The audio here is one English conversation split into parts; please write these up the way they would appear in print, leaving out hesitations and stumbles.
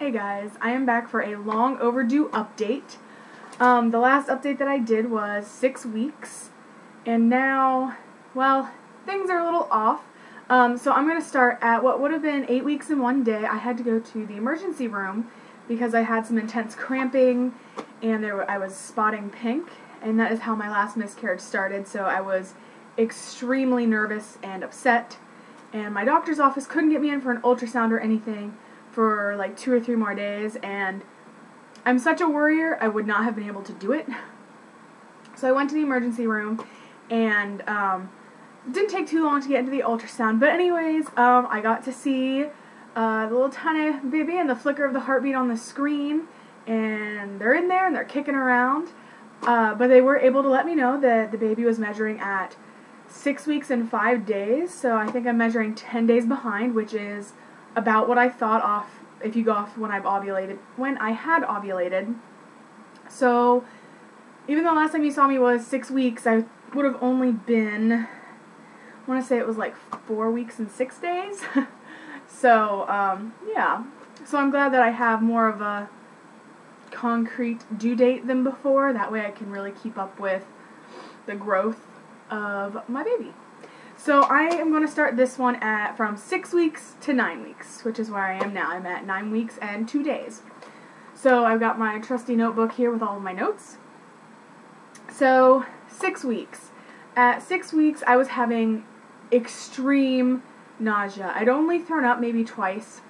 Hey guys, I am back for a long overdue update. The last update that I did was 6 weeks, and now, well, things are a little off. So I'm going to start at what would have been 8 weeks in one day. I had to go to the emergency room because I had some intense cramping, and I was spotting pink, and that is how my last miscarriage started. So I was extremely nervous and upset, and my doctor's office couldn't get me in for an ultrasound or anything for like 2 or 3 more days, and I'm such a worrier, I would not have been able to do it. So I went to the emergency room, and it didn't take too long to get into the ultrasound, but anyways, I got to see the little tiny baby and the flicker of the heartbeat on the screen, and they're in there and they're kicking around, but they were able to let me know that the baby was measuring at 6 weeks and 5 days, so I think I'm measuring 10 days behind, which is about what I thought off if you go off when I had ovulated. So even though last time you saw me was 6 weeks, I would have only been, I want to say it was like 4 weeks and 6 days. So yeah, so I'm glad that I have more of a concrete due date than before. That way I can really keep up with the growth of my baby. So I am going to start this one from 6 weeks to 9 weeks, which is where I am now. I'm at 9 weeks and 2 days. So I've got my trusty notebook here with all of my notes. So 6 weeks. At 6 weeks, I was having extreme nausea. I'd only thrown up maybe twice,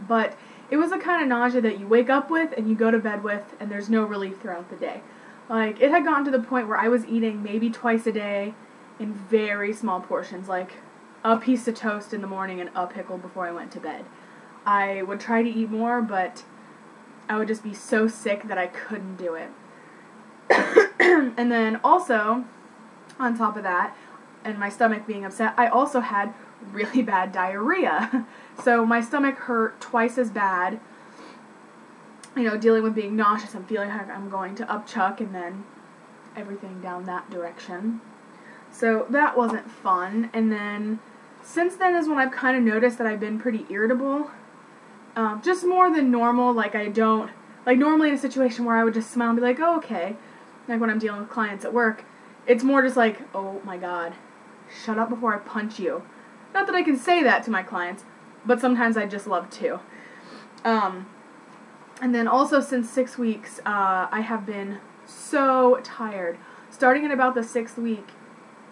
but it was the kind of nausea that you wake up with and you go to bed with, and there's no relief throughout the day. Like, it had gotten to the point where I was eating maybe twice a day in very small portions, like a piece of toast in the morning and a pickle before I went to bed. I would try to eat more, but I would just be so sick that I couldn't do it. And then also, on top of that, and my stomach being upset, I also had really bad diarrhea. So my stomach hurt twice as bad, you know, dealing with being nauseous and feeling like I'm going to upchuck, and then everything down that direction. So that wasn't fun. And then since then is when I've kind of noticed that I've been pretty irritable. Just more than normal. Like, I don't, like, normally in a situation where I would just smile and be like, oh, okay. Like when I'm dealing with clients at work, it's more just like, oh my god, shut up before I punch you. Not that I can say that to my clients, but sometimes I just love to. And then also since 6 weeks, I have been so tired. Starting in about the 6th week,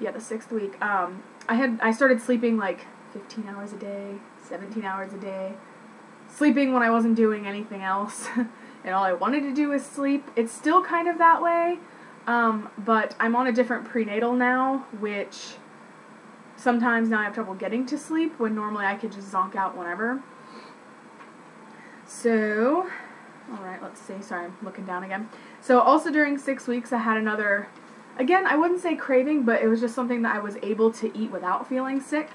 I started sleeping like 15 hours a day, 17 hours a day, sleeping when I wasn't doing anything else, and all I wanted to do was sleep. It's still kind of that way, but I'm on a different prenatal now, which sometimes now I have trouble getting to sleep when normally I could just zonk out whenever. So, alright, let's see, sorry, I'm looking down again. So also during 6 weeks I had another, again, I wouldn't say craving, but it was just something that I was able to eat without feeling sick,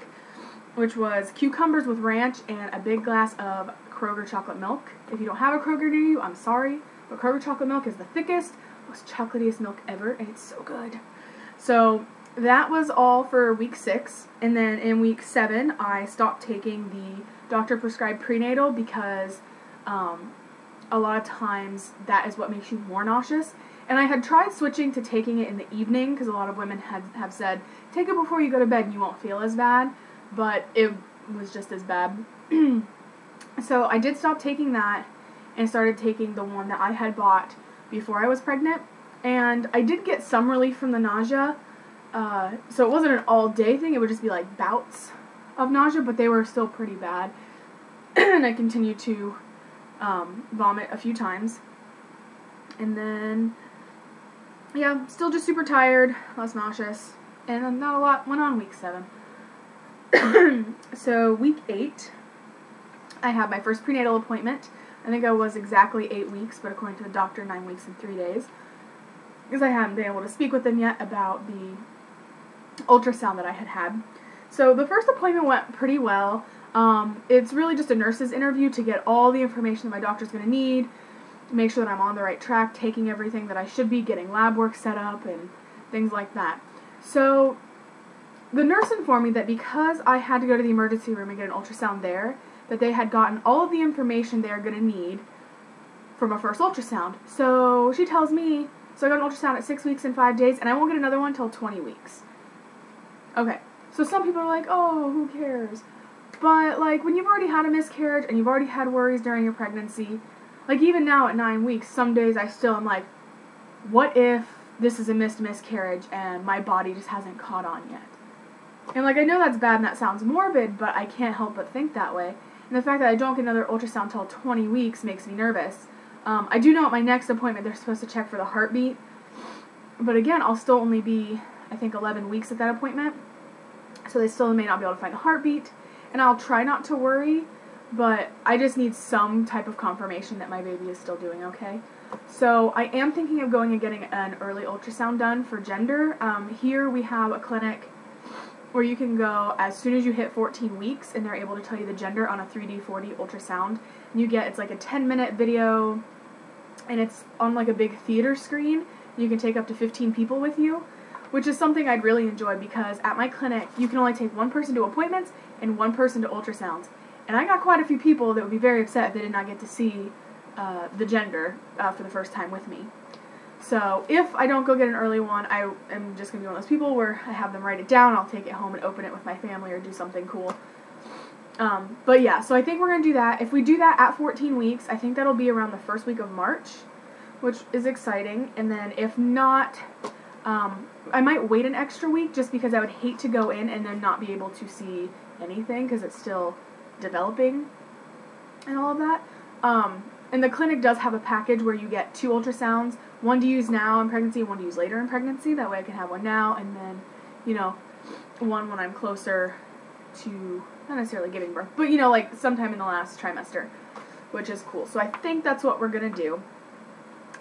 which was cucumbers with ranch and a big glass of Kroger chocolate milk. If you don't have a Kroger near you, I'm sorry, but Kroger chocolate milk is the thickest, most chocolatiest milk ever, and it's so good. So that was all for week 6, and then in week 7, I stopped taking the doctor-prescribed prenatal because a lot of times that is what makes you more nauseous. And I had tried switching to taking it in the evening because a lot of women have said, take it before you go to bed and you won't feel as bad, but it was just as bad. So I did stop taking that and started taking the one that I had bought before I was pregnant, and I did get some relief from the nausea, so it wasn't an all-day thing, it would just be like bouts of nausea, but they were still pretty bad, and I continued to vomit a few times. And then, yeah, still just super tired, less nauseous, and not a lot went on week 7. So week 8, I had my first prenatal appointment. I think I was exactly 8 weeks, but according to the doctor, 9 weeks and 3 days, because I hadn't been able to speak with them yet about the ultrasound that I had had. So the first appointment went pretty well. It's really just a nurse's interview to get all the information that my doctor's going to need, make sure that I'm on the right track, taking everything that I should be, getting lab work set up, and things like that. So the nurse informed me that because I had to go to the emergency room and get an ultrasound there, that they had gotten all of the information they're going to need from a first ultrasound. So she tells me, so I got an ultrasound at 6 weeks and 5 days, and I won't get another one until 20 weeks. Okay, so some people are like, oh, who cares? But, like, when you've already had a miscarriage and you've already had worries during your pregnancy, like, even now at 9 weeks, some days I still am like, what if this is a miscarriage and my body just hasn't caught on yet? And, like, I know that's bad and that sounds morbid, but I can't help but think that way. And the fact that I don't get another ultrasound until 20 weeks makes me nervous. I do know at my next appointment they're supposed to check for the heartbeat. But again, I'll still only be, I think, 11 weeks at that appointment. So they still may not be able to find the heartbeat. And I'll try not to worry, but I just need some type of confirmation that my baby is still doing okay. So I am thinking of going and getting an early ultrasound done for gender. Here we have a clinic where you can go as soon as you hit 14 weeks, and they're able to tell you the gender on a 3D 4D ultrasound. And you get, it's like a 10-minute video, and it's on like a big theater screen. You can take up to 15 people with you, which is something I'd really enjoy, because at my clinic, you can only take one person to appointments and one person to ultrasounds. And I got quite a few people that would be very upset if they did not get to see the gender for the first time with me. So if I don't go get an early one, I am just going to be one of those people where I have them write it down, I'll take it home and open it with my family or do something cool. But yeah, so I think we're going to do that. If we do that at 14 weeks, I think that'll be around the first week of March, which is exciting. And then if not, I might wait an extra week just because I would hate to go in and then not be able to see anything because it's still developing and all of that. And the clinic does have a package where you get 2 ultrasounds, one to use now in pregnancy and one to use later in pregnancy. That way I can have one now and then, you know, one when I'm closer to, not necessarily giving birth, but, you know, like sometime in the last trimester, which is cool. So I think that's what we're going to do.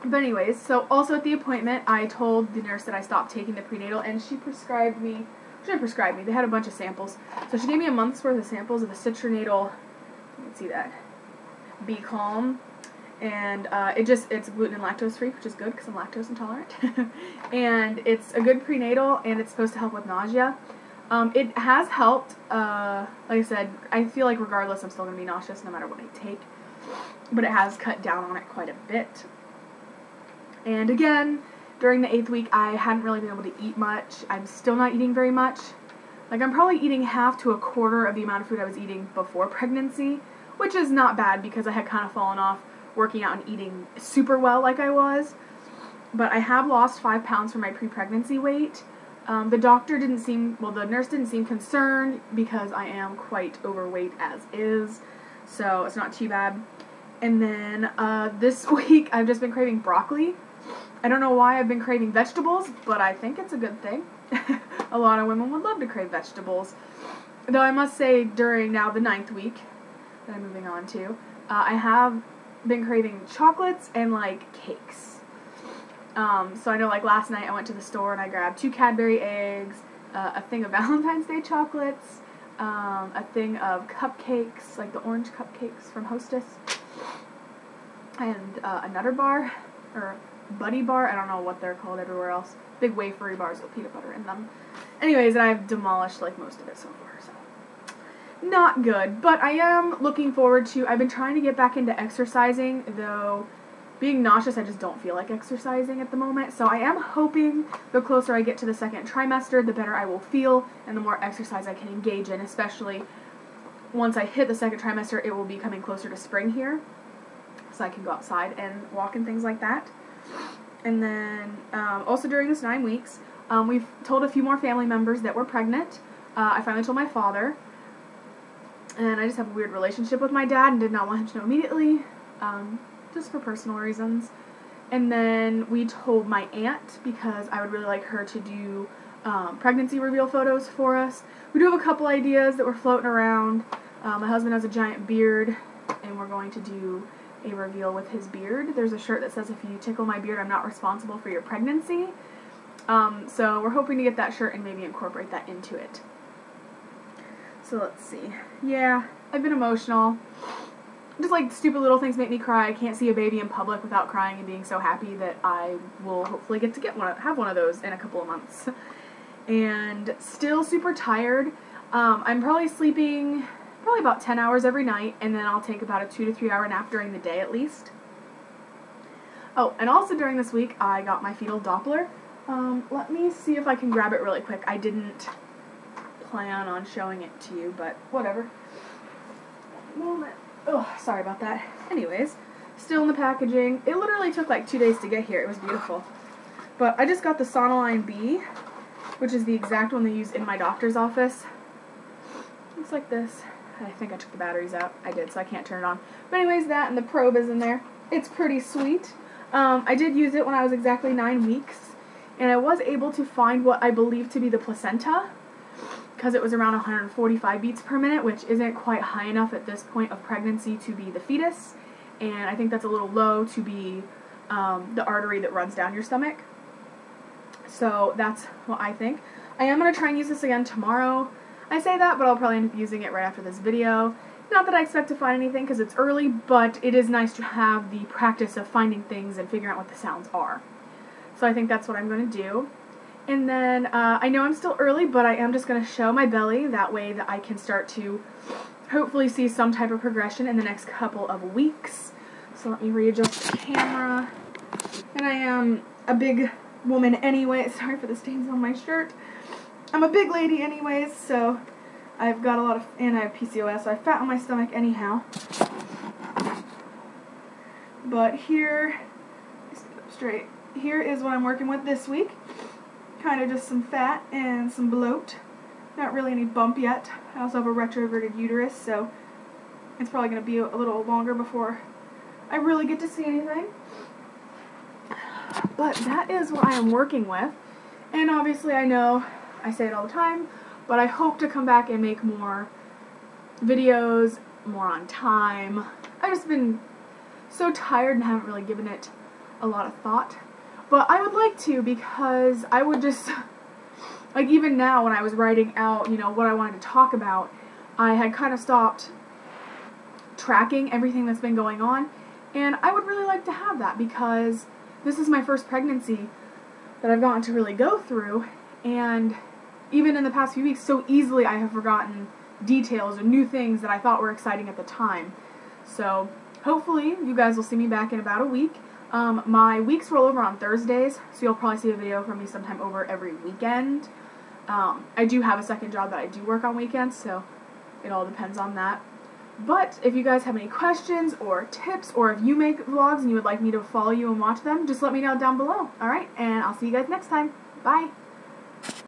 But anyways, so also at the appointment, I told the nurse that I stopped taking the prenatal, and she prescribed me, they had a bunch of samples. So she gave me a month's worth of samples of the citrinatal, you can see that, Be Calm. And it's gluten and lactose free, which is good because I'm lactose intolerant. And it's a good prenatal, and it's supposed to help with nausea. It has helped. Like I said, I feel like regardless I'm still going to be nauseous no matter what I take. But it has cut down on it quite a bit. And again, during the 8th week, I hadn't really been able to eat much. I'm still not eating very much. Like, I'm probably eating half to a quarter of the amount of food I was eating before pregnancy, which is not bad because I had kind of fallen off working out and eating super well like I was. But I have lost 5 pounds from my pre-pregnancy weight. The nurse didn't seem concerned because I am quite overweight as is, so it's not too bad. And then this week I've just been craving broccoli. I don't know why I've been craving vegetables, but I think it's a good thing. A lot of women would love to crave vegetables. Though I must say, during now the 9th week that I'm moving on to, I have been craving chocolates and like cakes. So I know, like, last night I went to the store and I grabbed 2 Cadbury eggs, a thing of Valentine's Day chocolates, a thing of cupcakes, like the orange cupcakes from Hostess, and a Nutter bar, or Buddy bar, I don't know what they're called everywhere else. Big wafery bars with peanut butter in them. Anyways, and I've demolished, like, most of it so far, so not good. But I am looking forward to, I've been trying to get back into exercising, though being nauseous, I just don't feel like exercising at the moment. So I am hoping the closer I get to the 2nd trimester, the better I will feel, and the more exercise I can engage in, especially once I hit the 2nd trimester, it will be coming closer to spring here, so I can go outside and walk and things like that. And then, also during this 9 weeks, we've told a few more family members that we're pregnant. I finally told my father, and I just have a weird relationship with my dad and did not want him to know immediately, just for personal reasons. And then we told my aunt, because I would really like her to do pregnancy reveal photos for us. We do have a couple ideas that we're floating around. My husband has a giant beard, and we're going to do a reveal with his beard. There's a shirt that says, "If you tickle my beard, I'm not responsible for your pregnancy." So we're hoping to get that shirt and maybe incorporate that into it. So let's see. Yeah, I've been emotional. Just like stupid little things make me cry. I can't see a baby in public without crying and being so happy that I will hopefully get to have one of those in a couple of months. and still super tired. I'm probably sleeping about 10 hours every night, and then I'll take about a 2 to 3 hour nap during the day at least. Oh, and also during this week I got my fetal Doppler. Let me see if I can grab it really quick. I didn't plan on showing it to you, but whatever. Moment. Oh, sorry about that. Anyways, still in the packaging. It literally took like 2 days to get here. It was beautiful. But I just got the Sonoline B, which is the exact one they use in my doctor's office. Looks like this. I think I took the batteries out. I did, so I can't turn it on. But anyways, that and the probe is in there. It's pretty sweet. I did use it when I was exactly 9 weeks, and I was able to find what I believe to be the placenta, because it was around 145 beats per minute, which isn't quite high enough at this point of pregnancy to be the fetus, and I think that's a little low to be the artery that runs down your stomach. So that's what I think. I am going to try and use this again tomorrow. I say that, but I'll probably end up using it right after this video. Not that I expect to find anything because it's early, but it is nice to have the practice of finding things and figuring out what the sounds are. So I think that's what I'm going to do. And then, I know I'm still early, but I am just going to show my belly. That way that I can start to hopefully see some type of progression in the next couple of weeks. So let me readjust the camera. And I am a big woman anyway. Sorry for the stains on my shirt. I'm a big lady anyways, so I've got a lot of, and I have PCOS, so I have fat on my stomach anyhow. But here, stand up straight, here is what I'm working with this week. Kind of just some fat and some bloat. Not really any bump yet. I also have a retroverted uterus, so it's probably going to be a little longer before I really get to see anything. But that is what I am working with. And obviously I know I say it all the time, but I hope to come back and make more videos, more on time. I've just been so tired and haven't really given it a lot of thought. But I would like to, because I would just, like even now when I was writing out, you know, what I wanted to talk about, I had kind of stopped tracking everything that's been going on, and I would really like to have that because this is my first pregnancy that I've gotten to really go through, and even in the past few weeks, so easily I have forgotten details or new things that I thought were exciting at the time. So hopefully you guys will see me back in about a week. My weeks roll over on Thursdays, so you'll probably see a video from me sometime over every weekend. I do have a second job that I do work on weekends, so it all depends on that. But if you guys have any questions or tips, or if you make vlogs and you would like me to follow you and watch them, just let me know down below. Alright, and I'll see you guys next time. Bye!